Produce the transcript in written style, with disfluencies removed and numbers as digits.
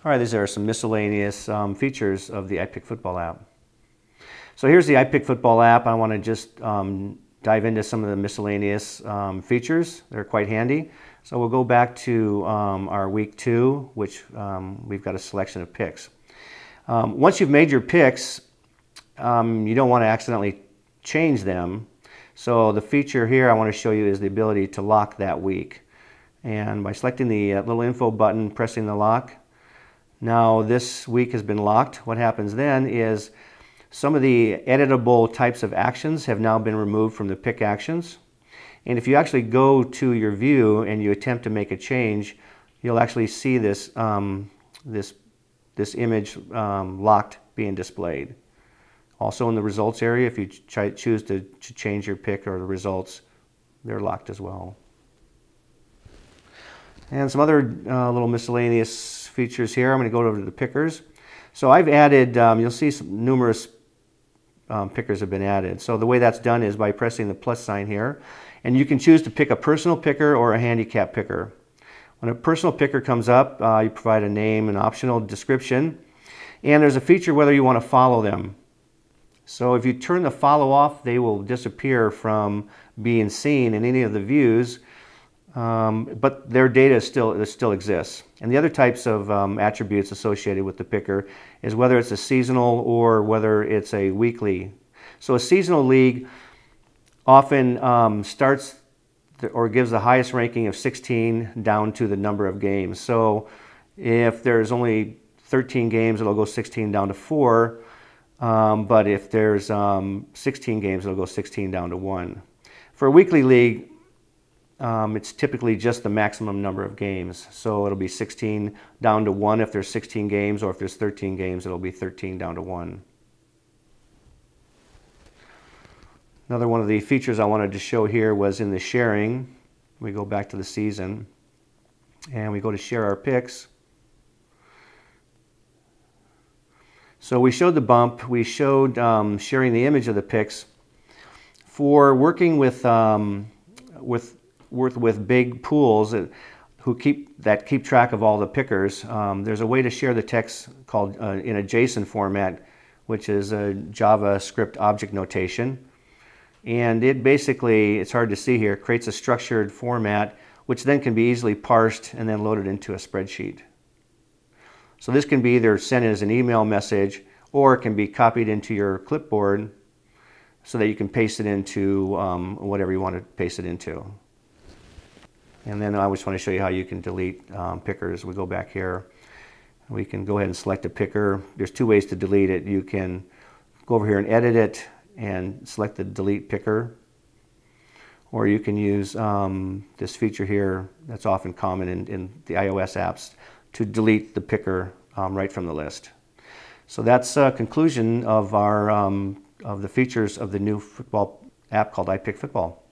All right, these are some miscellaneous features of the iPick football app. So here's the iPick football app. I want to just dive into some of the miscellaneous features. They're quite handy. So we'll go back to our week 2, which we've got a selection of picks. Once you've made your picks, you don't want to accidentally change them. So the feature here I want to show you is the ability to lock that week. And by selecting the little info button, pressing the lock, now this week has been locked. What happens then is some of the editable types of actions have now been removed from the pick actions. And if you actually go to your view and you attempt to make a change, you'll actually see this, this image locked being displayed. Also in the results area, if you choose to change your pick or the results, they're locked as well. And some other little miscellaneous features here. I'm going to go over to the pickers. So I've added, you'll see some numerous pickers have been added. So the way that's done is by pressing the plus sign here. And you can choose to pick a personal picker or a handicap picker. When a personal picker comes up, you provide a name, an optional description, and there's a feature whether you want to follow them. So if you turn the follow off, they will disappear from being seen in any of the views, but their data still exists. And the other types of attributes associated with the picker is whether it's a seasonal or whether it's a weekly. So a seasonal league often starts or gives the highest ranking of 16 down to the number of games. So if there's only 13 games, it'll go 16 down to 4. But if there's 16 games, it'll go 16 down to 1. For a weekly league, it's typically just the maximum number of games. So it'll be 16 down to 1 if there's 16 games, or if there's 13 games, it'll be 13 down to 1. Another one of the features I wanted to show here was in the sharing. We go back to the season and we go to share our picks. So we showed the bump, we showed sharing the image of the picks. For working with big pools that keep track of all the pickers, there's a way to share the text called in a JSON format, which is a JavaScript object notation. And it basically, it's hard to see here, creates a structured format which then can be easily parsed and then loaded into a spreadsheet. So this can be either sent as an email message or it can be copied into your clipboard so that you can paste it into whatever you want to paste it into. And then I just want to show you how you can delete pickers. We go back here. We can go ahead and select a picker. There's 2 ways to delete it. You can go over here and edit it and select the delete picker. Or you can use this feature here that's often common in the iOS apps to delete the picker right from the list. So that's a conclusion of our of the features of the new football app called iPick Football.